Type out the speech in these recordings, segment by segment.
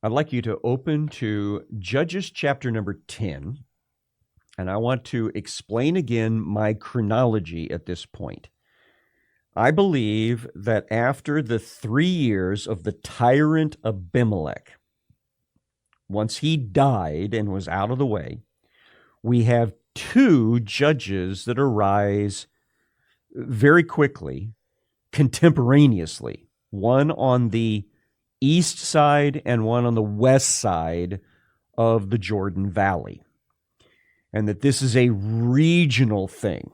I'd like you to open to Judges chapter number 10, and I want to explain again my chronology at this point. I believe that after the 3 years of the tyrant Abimelech, once he died and was out of the way, we have two judges that arise very quickly, contemporaneously, one on the east side and one on the west side of the Jordan Valley. And that this is a regional thing.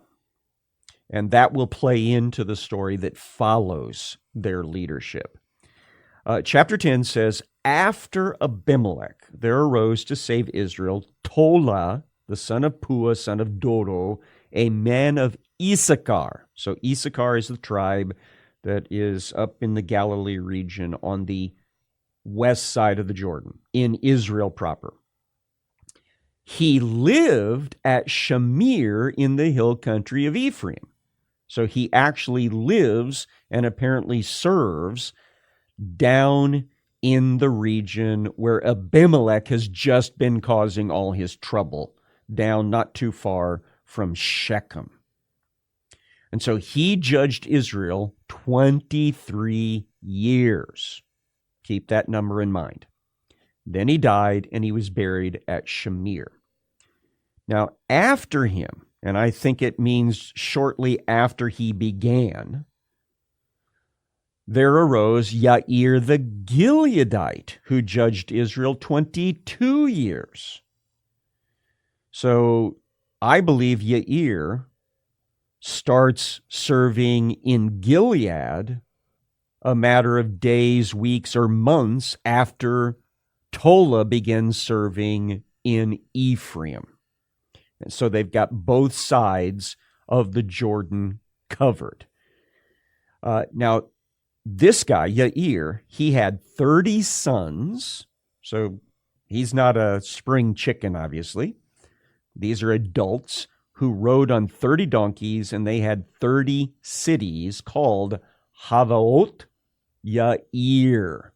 And that will play into the story that follows their leadership. Chapter 10 says, after Abimelech, there arose to save Israel Tola, the son of Puah, son of Dodo, a man of Issachar. So Issachar is the tribe that is up in the Galilee region on the west side of the Jordan, in Israel proper. He lived at Shamir in the hill country of Ephraim. So he actually lives and apparently serves down in the region where Abimelech has just been causing all his trouble, down not too far from Shechem. And so he judged Israel 23 years. Keep that number in mind. Then he died and he was buried at Shamir. Now, after him, and I think it means shortly after he began, there arose Jair the Gileadite, who judged Israel 22 years. So I believe Jair starts serving in Gilead a matter of days, weeks, or months after Tola begins serving in Ephraim. And so they've got both sides of the Jordan covered. Now, this guy, Jair, he had 30 sons. So he's not a spring chicken, obviously. These are adults who rode on 30 donkeys, and they had 30 cities called Havaot Jair,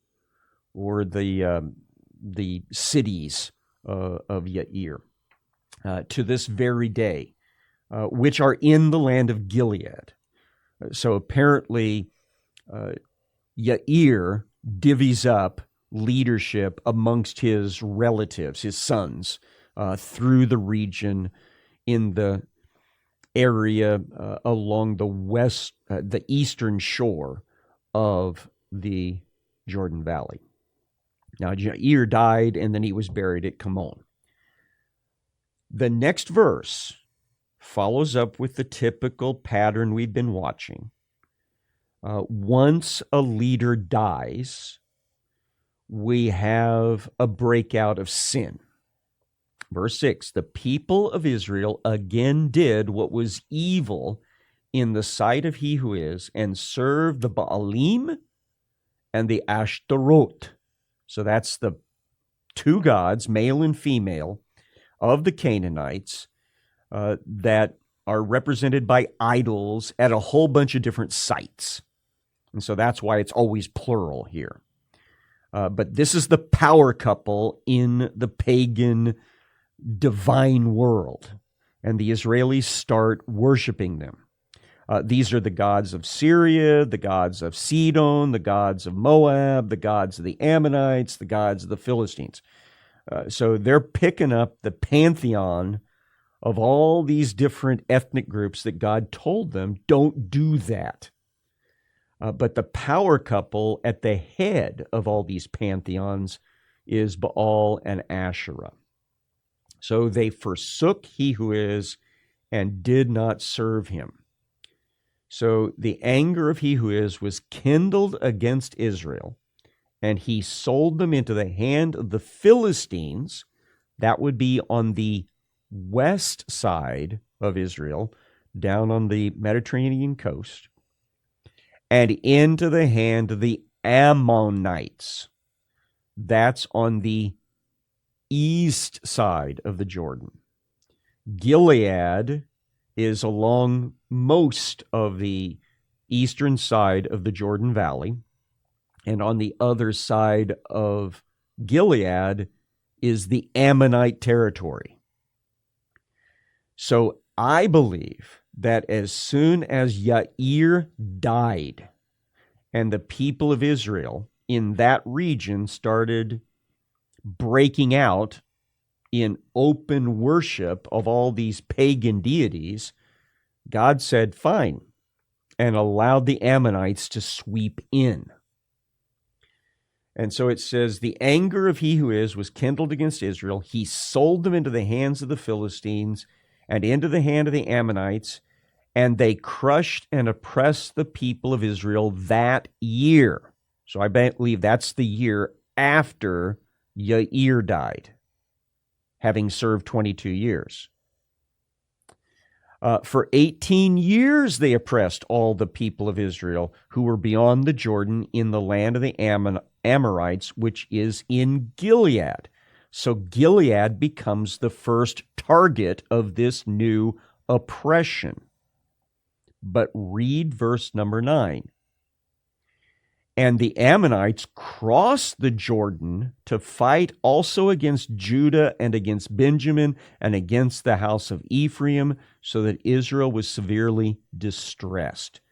or the cities of Jair, to this very day, which are in the land of Gilead. So apparently, Jair divvies up leadership amongst his relatives, his sons, through the region in the area along the eastern shore of the Jordan Valley. Now, Jair died, and then he was buried at Kamon. The next verse follows up with the typical pattern we've been watching. Once a leader dies, we have a breakout of sin. Verse 6, the people of Israel again did what was evil in the sight of he who is, and served the Baalim and the Ashtaroth. So that's the two gods, male and female, of the Canaanites that are represented by idols at a whole bunch of different sites. And so that's why it's always plural here. But this is the power couple in the pagan divine world. And the Israelis start worshiping them. These are the gods of Syria, the gods of Sidon, the gods of Moab, the gods of the Ammonites, the gods of the Philistines. So they're picking up the pantheon of all these different ethnic groups that God told them, don't do that. But the power couple at the head of all these pantheons is Baal and Asherah. So they forsook he who is and did not serve him. So the anger of he who is was kindled against Israel, and he sold them into the hand of the Philistines. That would be on the west side of Israel, down on the Mediterranean coast, and into the hand of the Ammonites. That's on the east side of the Jordan. Gilead is along most of the eastern side of the Jordan Valley, and on the other side of Gilead is the Ammonite territory. So I believe that as soon as Jair died and the people of Israel in that region started breaking out in open worship of all these pagan deities, God said, fine, and allowed the Ammonites to sweep in. And so it says, the anger of he who is was kindled against Israel. He sold them into the hands of the Philistines and into the hand of the Ammonites, and they crushed and oppressed the people of Israel that year. So I believe that's the year after Jair died, having served 22 years. For 18 years they oppressed all the people of Israel who were beyond the Jordan in the land of the Amorites, which is in Gilead. So Gilead becomes the first target of this new oppression. But read verse number 9. And the Ammonites crossed the Jordan to fight also against Judah and against Benjamin and against the house of Ephraim, so that Israel was severely distressed.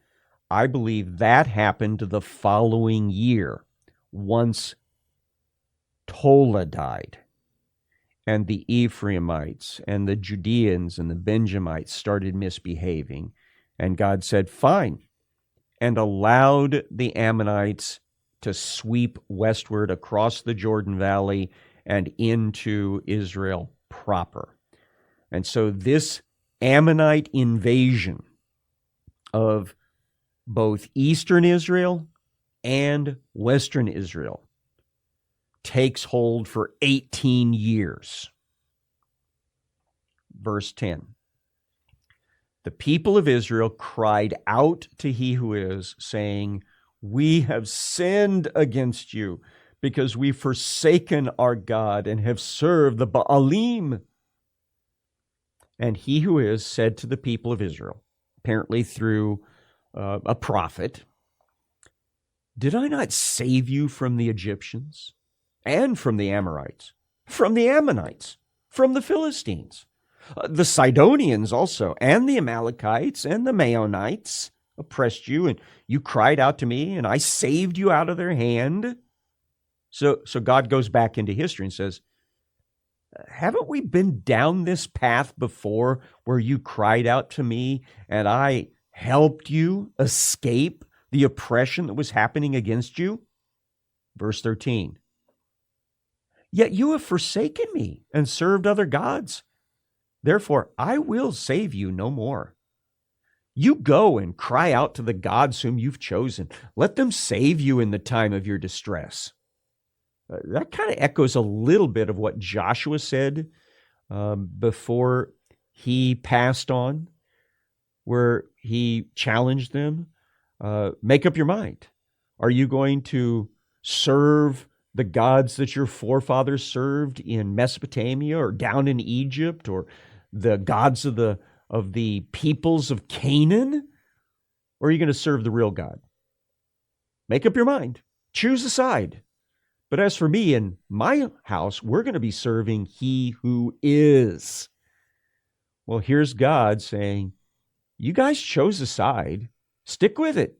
I believe that happened the following year, once Tola died, and the Ephraimites and the Judeans and the Benjamites started misbehaving. And God said, fine, and allowed the Ammonites to sweep westward across the Jordan Valley and into Israel proper. And so this Ammonite invasion of both eastern Israel and western Israel takes hold for 18 years. Verse 10. The people of Israel cried out to he who is, saying, we have sinned against you, because we've forsaken our God and have served the Baalim. And he who is said to the people of Israel, apparently through a prophet, did I not save you from the Egyptians and from the Amorites, from the Ammonites, from the Philistines? The Sidonians also, and the Amalekites, and the Maonites oppressed you, and you cried out to me, and I saved you out of their hand. So God goes back into history and says, haven't we been down this path before where you cried out to me, and I helped you escape the oppression that was happening against you? Verse 13. Yet you have forsaken me and served other gods. Therefore, I will save you no more. You go and cry out to the gods whom you've chosen. Let them save you in the time of your distress. That kind of echoes a little bit of what Joshua said before he passed on, where he challenged them. Make up your mind. Are you going to serve the gods that your forefathers served in Mesopotamia or down in Egypt, or the gods of the peoples of Canaan? Or are you going to serve the real God? Make up your mind. Choose a side. But as for me and my house, we're going to be serving he who is. Well, here's God saying, you guys chose a side. Stick with it.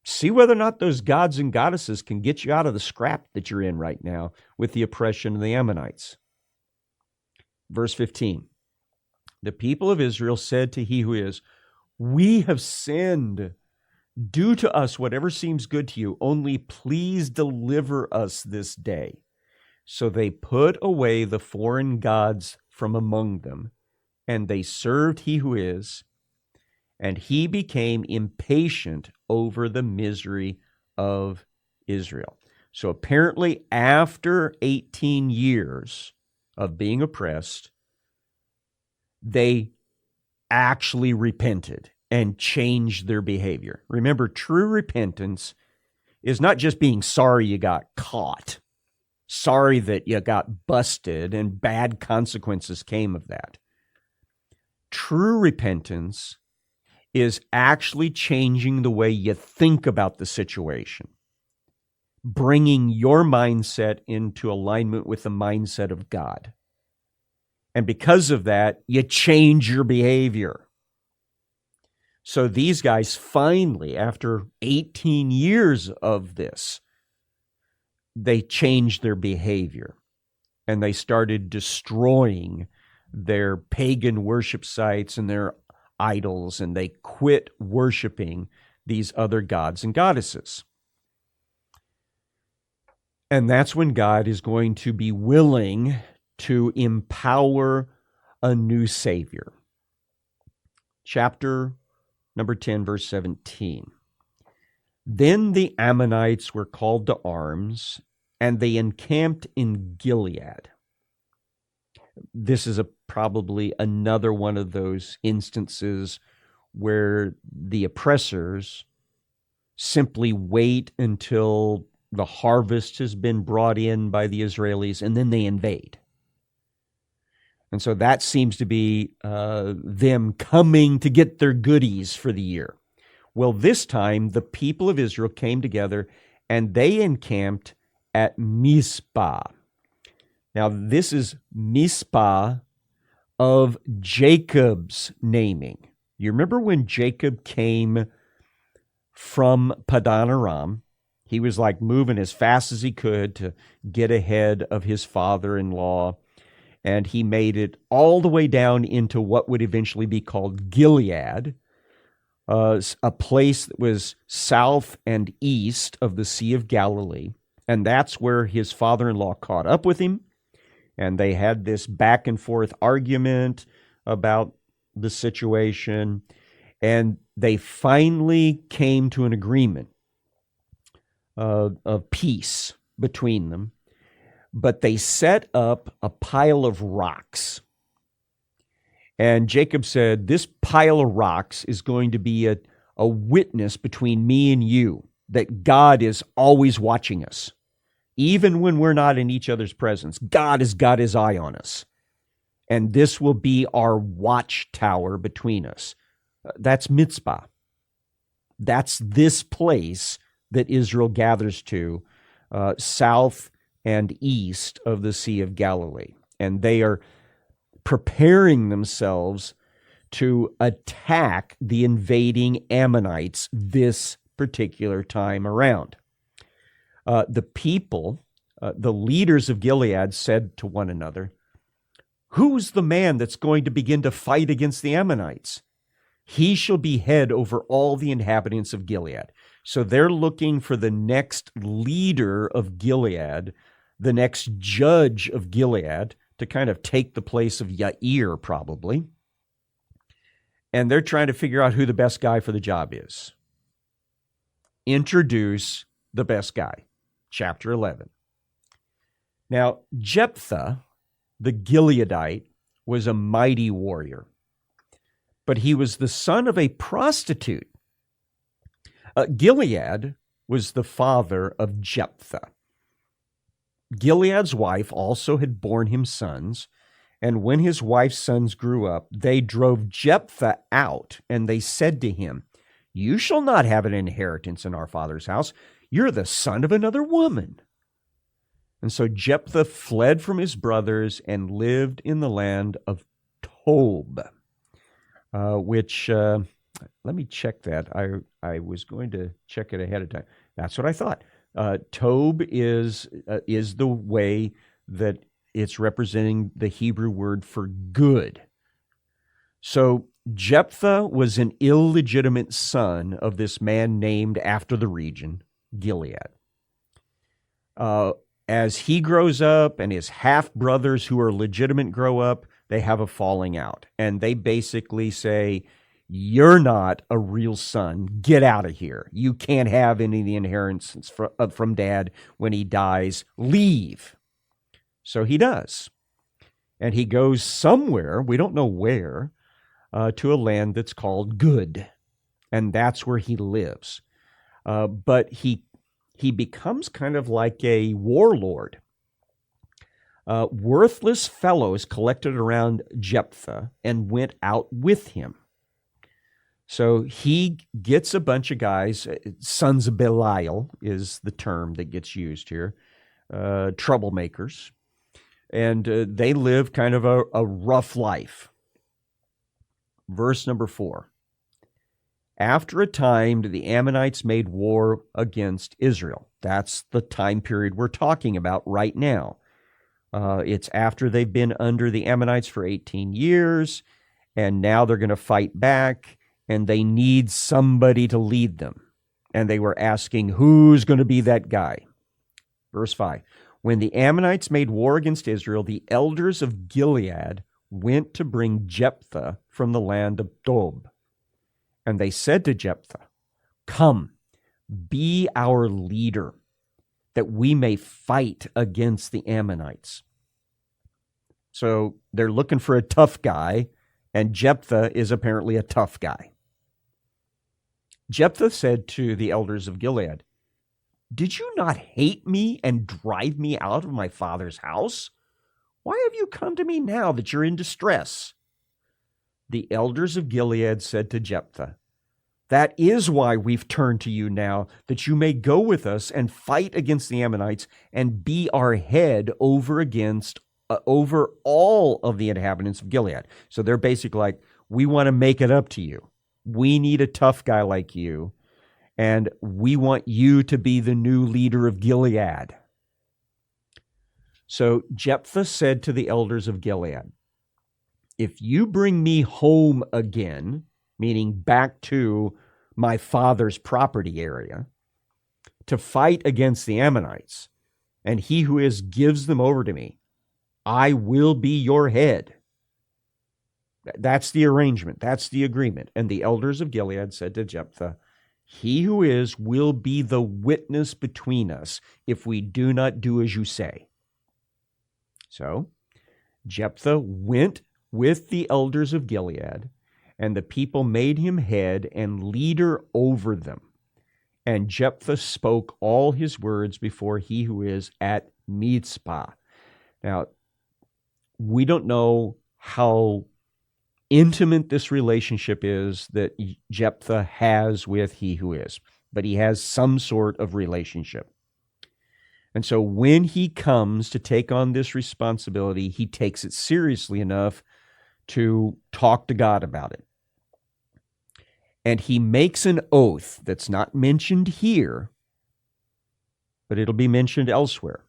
See whether or not those gods and goddesses can get you out of the scrap that you're in right now with the oppression of the Ammonites. Verse 15. The people of Israel said to he who is, we have sinned. Do to us whatever seems good to you, only please deliver us this day. So they put away the foreign gods from among them, and they served he who is, and he became impatient over the misery of Israel. So apparently after 18 years of being oppressed, they actually repented and changed their behavior. Remember, true repentance is not just being sorry you got caught, sorry that you got busted and bad consequences came of that. True repentance is actually changing the way you think about the situation. bringing your mindset into alignment with the mindset of God. And because of that, you change your behavior. So these guys finally, after 18 years of this, they changed their behavior and they started destroying their pagan worship sites and their idols, and they quit worshiping these other gods and goddesses. And that's when God is going to be willing to empower a new Savior. Chapter number 10, verse 17. Then the Ammonites were called to arms, and they encamped in Gilead. This is probably another one of those instances where the oppressors simply wait until the harvest has been brought in by the Israelis, and then they invade. And so that seems to be them coming to get their goodies for the year. Well, this time, the people of Israel came together, and they encamped at Mizpah. Now, this is Mizpah of Jacob's naming. You remember when Jacob came from Padan Aram? He was like moving as fast as he could to get ahead of his father-in-law, and he made it all the way down into what would eventually be called Gilead, a place that was south and east of the Sea of Galilee. And that's where his father-in-law caught up with him, and they had this back and forth argument about the situation, and they finally came to an agreement of peace between them. But they set up a pile of rocks. And Jacob said, this pile of rocks is going to be a witness between me and you, that God is always watching us. Even when we're not in each other's presence, God has got his eye on us. And this will be our watchtower between us. That's Mizpah. That's this place that Israel gathers to, south and east of the Sea of Galilee. And they are preparing themselves to attack the invading Ammonites this particular time around. The people, the leaders of Gilead, said to one another, "Who's the man that's going to begin to fight against the Ammonites? He shall be head over all the inhabitants of Gilead." So they're looking for the next leader of Gilead, the next judge of Gilead, to kind of take the place of Jair, probably. And they're trying to figure out who the best guy for the job is. Introduce the best guy. Chapter 11. Now, Jephthah, the Gileadite, was a mighty warrior, but he was the son of a prostitute. Gilead was the father of Jephthah. Gilead's wife also had borne him sons, and when his wife's sons grew up, they drove Jephthah out, and they said to him, "You shall not have an inheritance in our father's house. You're the son of another woman." And so Jephthah fled from his brothers and lived in the land of Tob, which, let me check that. I was going to check it ahead of time. That's what I thought. Tob is the way that it's representing the Hebrew word for good. So Jephthah was an illegitimate son of this man named after the region, Gilead. As he grows up and his half-brothers who are legitimate grow up, they have a falling out. And they basically say, "You're not a real son. Get out of here. You can't have any of the inheritance from dad when he dies. Leave." So he does. And he goes somewhere, we don't know where, to a land that's called Good. And that's where he lives. But he becomes kind of like a warlord. Worthless fellows collected around Jephthah and went out with him. So he gets a bunch of guys, sons of Belial is the term that gets used here, troublemakers, and they live kind of a rough life. Verse number 4. After a time, the Ammonites made war against Israel. That's the time period we're talking about right now. It's after they've been under the Ammonites for 18 years, and now they're going to fight back, and they need somebody to lead them. And they were asking, who's going to be that guy? Verse 5. When the Ammonites made war against Israel, the elders of Gilead went to bring Jephthah from the land of Tob. And they said to Jephthah, come, be our leader, that we may fight against the Ammonites. So they're looking for a tough guy, and Jephthah is apparently a tough guy. Jephthah said to the elders of Gilead, did you not hate me and drive me out of my father's house? Why have you come to me now that you're in distress? The elders of Gilead said to Jephthah, that is why we've turned to you now, that you may go with us and fight against the Ammonites and be our head over all of the inhabitants of Gilead. So they're basically like, we want to make it up to you. We need a tough guy like you, and we want you to be the new leader of Gilead. So Jephthah said to the elders of Gilead, if you bring me home again, meaning back to my father's property area, to fight against the Ammonites, and he who is gives them over to me, I will be your head. That's the arrangement. That's the agreement. And the elders of Gilead said to Jephthah, he who is will be the witness between us if we do not do as you say. So Jephthah went with the elders of Gilead, and the people made him head and leader over them. And Jephthah spoke all his words before he who is at Mizpah. Now, we don't know how intimate this relationship is that Jephthah has with he who is, but he has some sort of relationship. And so when he comes to take on this responsibility, he takes it seriously enough to talk to God about it. And he makes an oath that's not mentioned here, but it'll be mentioned elsewhere.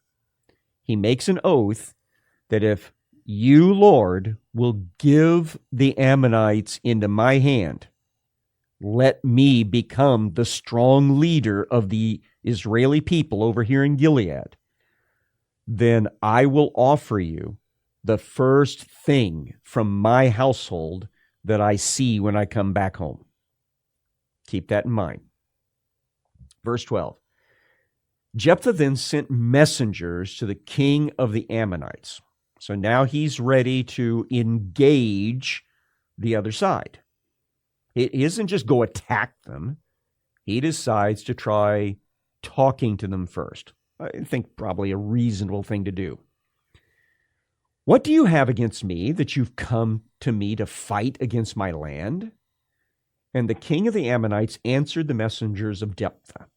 He makes an oath that if you, Lord, will give the Ammonites into my hand, let me become the strong leader of the Israeli people over here in Gilead, then I will offer you the first thing from my household that I see when I come back home. Keep that in mind. Verse 12. Jephthah then sent messengers to the king of the Ammonites. So now he's ready to engage the other side. It isn't just go attack them. He decides to try talking to them first. I think probably a reasonable thing to do. What do you have against me that you've come to me to fight against my land? And the king of the Ammonites answered the messengers of Jephthah,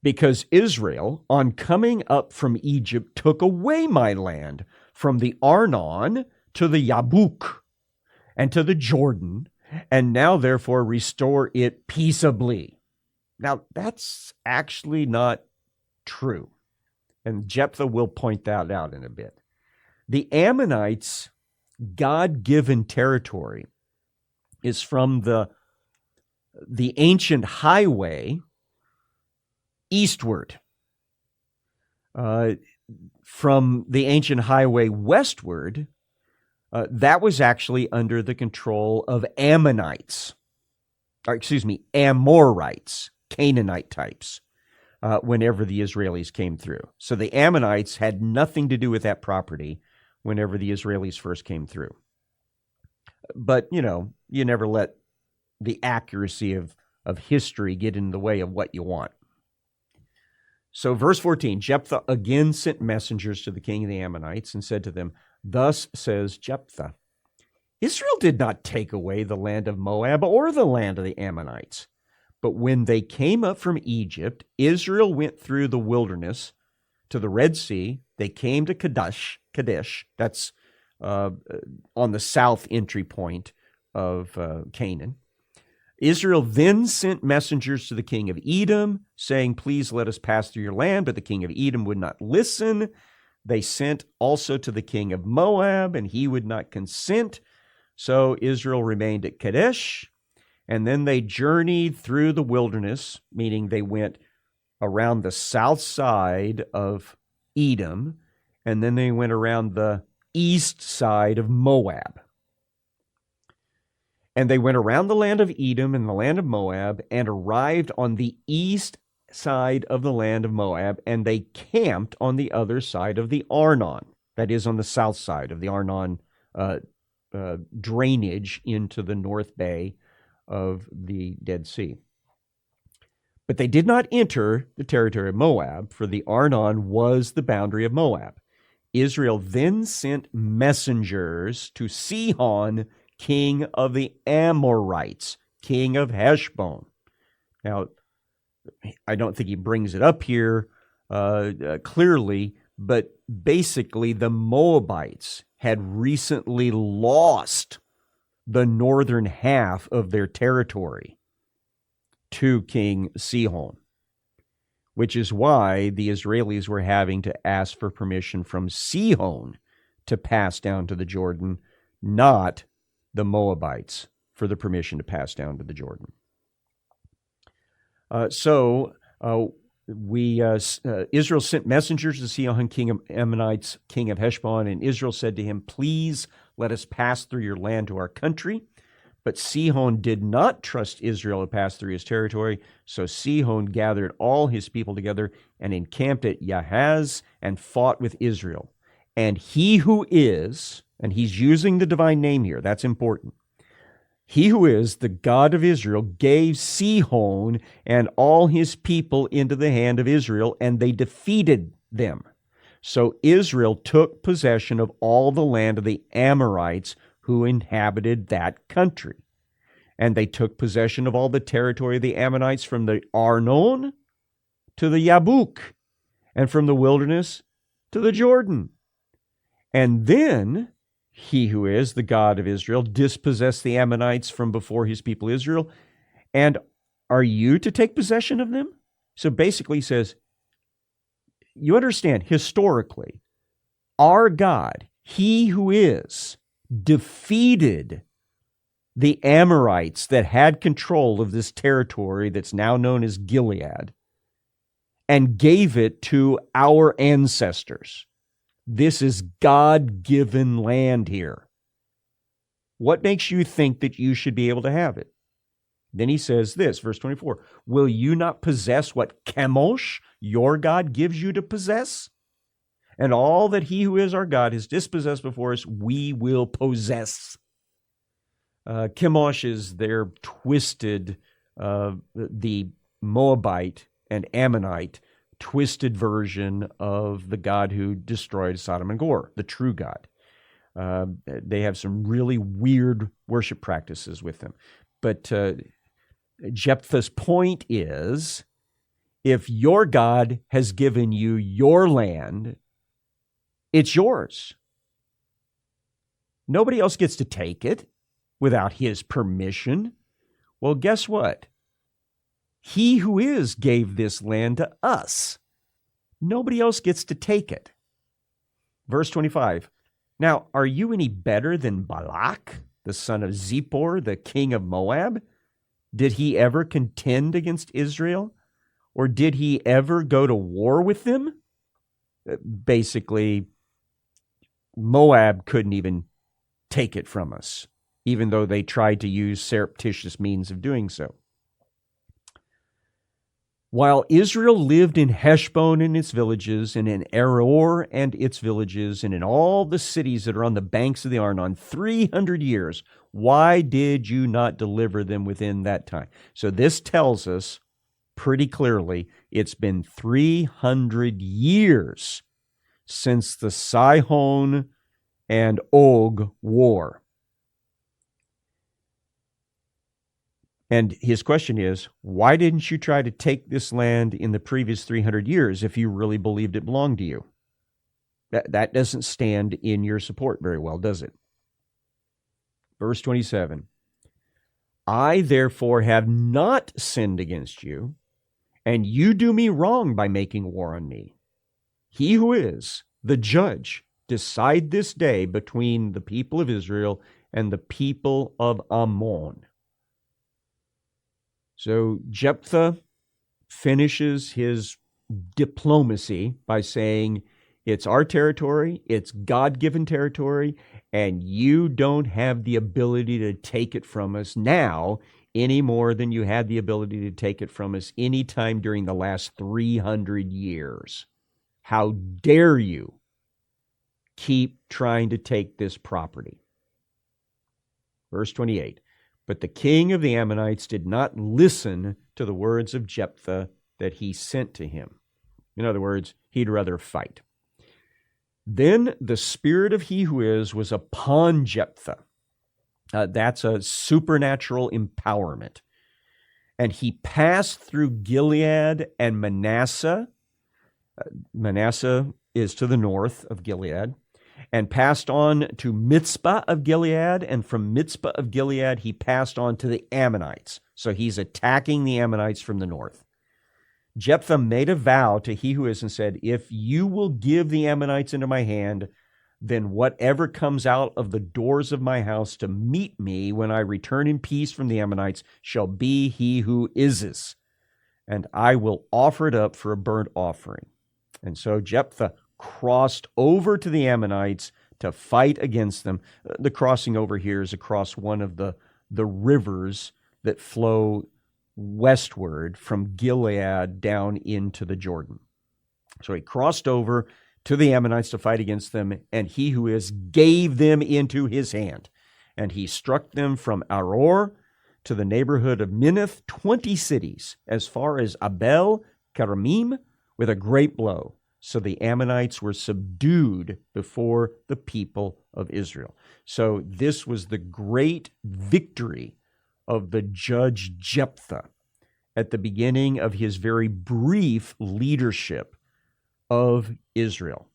because Israel, on coming up from Egypt, took away my land from the Arnon to the Yabuk and to the Jordan, and now therefore restore it peaceably. Now, that's actually not true, and Jephthah will point that out in a bit. The Ammonites' God-given territory is from the ancient highway eastward. From the ancient highway westward, that was actually under the control of Amorites, Canaanite types, whenever the Israelis came through. So the Ammonites had nothing to do with that property whenever the Israelis first came through. But, you never let the accuracy of history get in the way of what you want. So verse 14, Jephthah again sent messengers to the king of the Ammonites and said to them, thus says Jephthah, Israel did not take away the land of Moab or the land of the Ammonites. But when they came up from Egypt, Israel went through the wilderness to the Red Sea. They came to Kadesh. That's on the south entry point of Canaan. Israel then sent messengers to the king of Edom, saying, "Please let us pass through your land." But the king of Edom would not listen. They sent also to the king of Moab, and he would not consent. So Israel remained at Kadesh, and then they journeyed through the wilderness, meaning they went around the south side of Edom, and then they went around the east side of Moab. And they went around the land of Edom and the land of Moab and arrived on the east side of the land of Moab, and they camped on the other side of the Arnon, that is, on the south side of the Arnon drainage into the North Bay of the Dead Sea. But they did not enter the territory of Moab, for the Arnon was the boundary of Moab. Israel then sent messengers to Sihon, king of the Amorites, king of Heshbon. Now, I don't think he brings it up here clearly, but basically the Moabites had recently lost the northern half of their territory to King Sihon, which is why the Israelis were having to ask for permission from Sihon to pass down to the Jordan, not the Moabites for the permission to pass down to the Jordan. Israel sent messengers to Sihon, king of Ammonites, king of Heshbon, and Israel said to him, "Please let us pass through your land to our country." But Sihon did not trust Israel to pass through his territory, so Sihon gathered all his people together and encamped at Yahaz and fought with Israel. And he who is, and he's using the divine name here, that's important. He who is the God of Israel gave Sihon and all his people into the hand of Israel, and they defeated them. So Israel took possession of all the land of the Amorites who inhabited that country. And they took possession of all the territory of the Ammonites from the Arnon to the Yabuk, and from the wilderness to the Jordan. And then he who is the God of Israel dispossessed the Ammonites from before his people Israel. And are you to take possession of them? So basically he says, you understand, historically, our God, he who is, defeated the Amorites that had control of this territory that's now known as Gilead and gave it to our ancestors. This is God-given land here. What makes you think that you should be able to have it? Then he says this, verse 24, "Will you not possess what Chemosh, your God, gives you to possess? And all that he who is our God has dispossessed before us, we will possess." Chemosh is their twisted, the Moabite and Ammonite twisted version of the God who destroyed Sodom and Gomorrah, the true God. They have some really weird worship practices with them. But Jephthah's point is, if your God has given you your land, it's yours. Nobody else gets to take it without his permission. Well, guess what? He who is gave this land to us. Nobody else gets to take it. Verse 25, "Now, are you any better than Balak, the son of Zippor, the king of Moab? Did he ever contend against Israel? Or did he ever go to war with them?" Basically, Moab couldn't even take it from us, even though they tried to use surreptitious means of doing so. "While Israel lived in Heshbon and its villages, and in Aroer and its villages, and in all the cities that are on the banks of the Arnon, 300 years, why did you not deliver them within that time?" So this tells us pretty clearly it's been 300 years since the Sihon and Og war. And his question is, why didn't you try to take this land in the previous 300 years if you really believed it belonged to you? That doesn't stand in your support very well, does it? Verse 27, I therefore have not sinned against you, and you do me wrong by making war on me. He who is the judge, decide this day between the people of Israel and the people of Ammon. So Jephthah finishes his diplomacy by saying, it's our territory, it's God-given territory, and you don't have the ability to take it from us now any more than you had the ability to take it from us any time during the last 300 years. How dare you keep trying to take this property? Verse 28, but the king of the Ammonites did not listen to the words of Jephthah that he sent to him. In other words, he'd rather fight. Then the spirit of he who is was upon Jephthah. That's a supernatural empowerment. And he passed through Gilead and Manasseh. Manasseh is to the north of Gilead. And passed on to Mizpah of Gilead. And from Mizpah of Gilead, he passed on to the Ammonites. So he's attacking the Ammonites from the north. Jephthah made a vow to he who is and said, if you will give the Ammonites into my hand, then whatever comes out of the doors of my house to meet me when I return in peace from the Ammonites shall be he who is, and I will offer it up for a burnt offering. And so Jephthah crossed over to the Ammonites to fight against them. The crossing over here is across one of the rivers that flow westward from Gilead down into the Jordan. So he crossed over to the Ammonites to fight against them, and he who is gave them into his hand. And he struck them from Aror to the neighborhood of Minnith, 20 cities, as far as Abel Keramim, with a great blow. So the Ammonites were subdued before the people of Israel. So this was the great victory of the judge Jephthah at the beginning of his very brief leadership of Israel.